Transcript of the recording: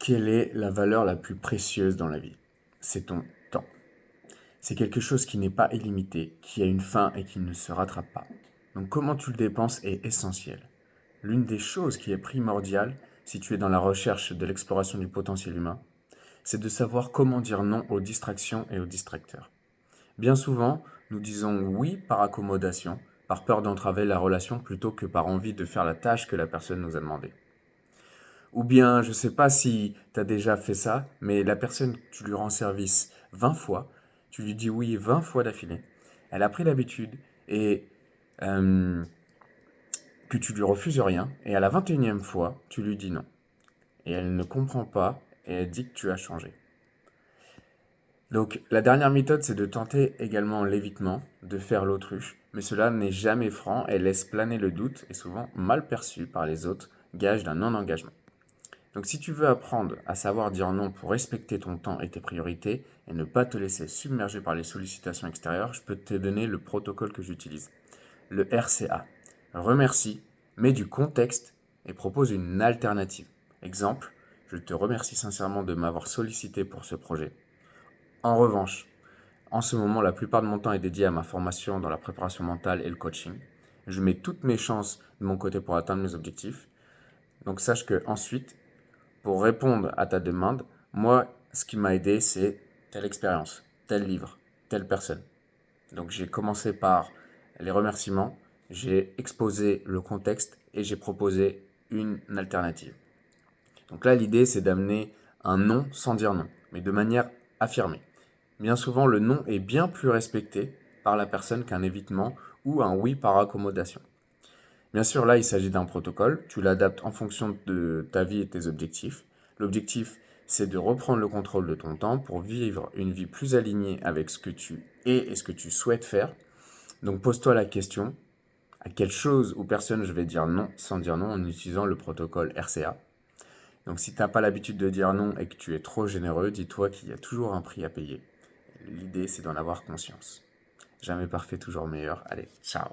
Quelle est la valeur la plus précieuse dans la vie? C'est ton temps. C'est quelque chose qui n'est pas illimité, qui a une fin et qui ne se rattrape pas. Donc comment tu le dépenses est essentiel. L'une des choses qui est primordiale, si tu es dans la recherche de l'exploration du potentiel humain, c'est de savoir comment dire non aux distractions et aux distracteurs. Bien souvent, nous disons oui par accommodation, par peur d'entraver la relation plutôt que par envie de faire la tâche que la personne nous a demandé. Ou bien, je sais pas si tu as déjà fait ça, mais la personne, tu lui rends service 20 fois, tu lui dis oui 20 fois d'affilée, elle a pris l'habitude et euh, que tu lui refuses rien, et à la 21e fois, tu lui dis non. Et elle ne comprend pas et elle dit que tu as changé. Donc la dernière méthode, c'est de tenter également l'évitement, de faire l'autruche, mais cela n'est jamais franc et laisse planer le doute et souvent mal perçu par les autres, gage d'un non-engagement. Donc si tu veux apprendre à savoir dire non pour respecter ton temps et tes priorités et ne pas te laisser submerger par les sollicitations extérieures, je peux te donner le protocole que j'utilise. Le RCA. Remercie, mets du contexte et propose une alternative. Exemple, je te remercie sincèrement de m'avoir sollicité pour ce projet. En revanche, en ce moment, la plupart de mon temps est dédié à ma formation dans la préparation mentale et le coaching. Je mets toutes mes chances de mon côté pour atteindre mes objectifs. Donc sache que ensuite, pour répondre à ta demande, moi, ce qui m'a aidé, c'est telle expérience, tel livre, telle personne. Donc j'ai commencé par les remerciements, j'ai exposé le contexte et j'ai proposé une alternative. Donc là, l'idée, c'est d'amener un non sans dire non, mais de manière affirmée. Bien souvent, le non est bien plus respecté par la personne qu'un évitement ou un oui par accommodation. Bien sûr, là, il s'agit d'un protocole. Tu l'adaptes en fonction de ta vie et tes objectifs. L'objectif, c'est de reprendre le contrôle de ton temps pour vivre une vie plus alignée avec ce que tu es et ce que tu souhaites faire. Donc, pose-toi la question, à quelle chose ou personne je vais dire non sans dire non en utilisant le protocole RCA. Donc, si tu n'as pas l'habitude de dire non et que tu es trop généreux, dis-toi qu'il y a toujours un prix à payer. L'idée, c'est d'en avoir conscience. Jamais parfait, toujours meilleur. Allez, ciao!